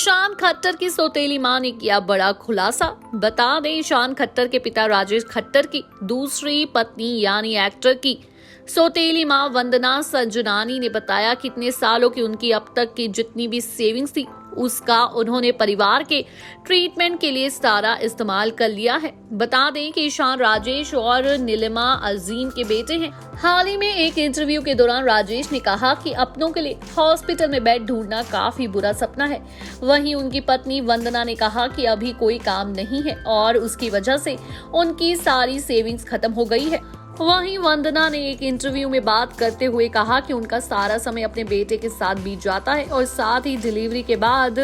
ईशान खट्टर की सौतेली मां ने किया बड़ा खुलासा। बता दें, ईशान खट्टर के पिता राजेश खट्टर की दूसरी पत्नी यानी एक्टर की सौतेली मां वंदना संजनानी ने बताया कि इतने सालों की उनकी अब तक की जितनी भी सेविंग्स थी उसका उन्होंने परिवार के ट्रीटमेंट के लिए सारा इस्तेमाल कर लिया है। बता दें कि ईशान राजेश और नीलिमा अजीम के बेटे हैं। हाल ही में एक इंटरव्यू के दौरान राजेश ने कहा कि अपनों के लिए हॉस्पिटल में बेड ढूंढना काफी बुरा सपना है। वहीं उनकी पत्नी वंदना ने कहा कि अभी कोई काम नहीं है और उसकी वजह से उनकी सारी सेविंग्स खत्म हो गई है। वहीं वंदना ने एक इंटरव्यू में बात करते हुए कहा कि उनका सारा समय अपने बेटे के साथ बीत जाता है और साथ ही डिलीवरी के बाद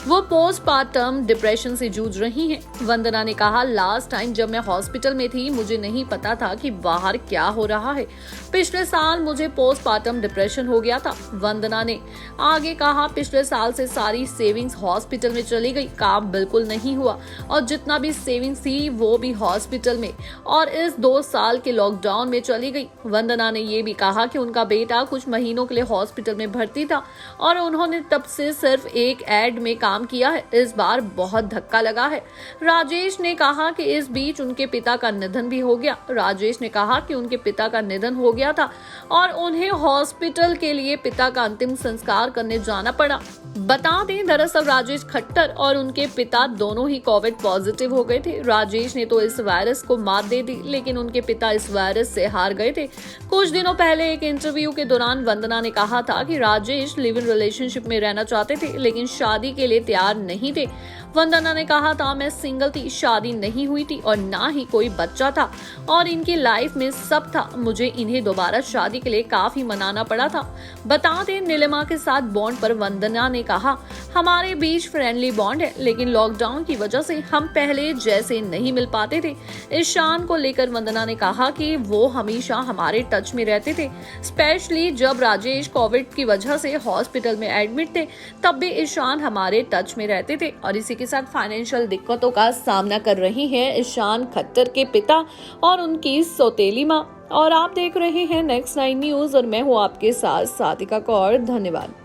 वो पोस्टपार्टम डिप्रेशन से जूझ रही हैं। वंदना ने कहा, लास्ट टाइम जब मैं हॉस्पिटल में थी मुझे नहीं पता था कि बाहर क्या हो रहा है। पिछले साल मुझे पोस्टपार्टम डिप्रेशन हो गया था। वंदना ने आगे कहा, पिछले साल से सारी सेविंग्स हॉस्पिटल में चली गई, काम बिल्कुल नहीं हुआ और जितना भी सेविंग्स थी वो भी हॉस्पिटल में और इस 2 साल के लॉकडाउन में चली गई। वंदना ने ये भी कहा कि उनका बेटा कुछ महीनों के लिए हॉस्पिटल में भर्ती था और उन्होंने तब से सिर्फ एक एड में काम किया है। इस बार बहुत धक्का लगा है। राजेश ने कहा कि इस बीच उनके पिता का निधन भी हो गया। राजेश ने कहा कि उनके पिता का निधन हो गया था और उन्हें हॉस्पिटल के लिए पिता का अंतिम संस्कार करने जाना पड़ा। बता दें, दरअसल राजेश खट्टर और उनके पिता दोनों ही कोविड पॉजिटिव हो गए थे। राजेश ने तो इस वायरस को मात दे दी, लेकिन उनके पिता इस वायरस से हार गए थे। कुछ दिनों पहले एक इंटरव्यू के दौरान वंदना ने कहा था कि राजेश लिव इन रिलेशनशिप में रहना चाहते थे लेकिन शादी के लिए तैयार नहीं थे। वंदना ने कहा था, मैं सिंगल थी, शादी नहीं हुई थी और ना ही कोई बच्चा था और इनकी लाइफ में सब था। मुझे इन्हें दोबारा शादी के लिए काफी मनाना पड़ा था। बता दें, नीलिमा के साथ बॉन्ड पर वंदना ने कहा, हमारे बीच फ्रेंडली बॉन्ड है लेकिन लॉकडाउन की वजह से हम पहले जैसे नहीं मिल पाते थे। ईशान को लेकर वंदना ने कहा कि वो हमेशा हमारे टच में रहते थे, स्पेशली जब राजेश कोविड की वजह से हॉस्पिटल में एडमिट थे तब भी ईशान हमारे टच में रहते थे। और इसी के साथ फाइनेंशियल दिक्कतों का सामना कर रही हैं ईशान खट्टर के पिता और उनकी सौतेली मां। और आप देख रहे हैं नेक्स्ट 9 न्यूज और मैं हूं आपके साथ सातिका कौर। धन्यवाद।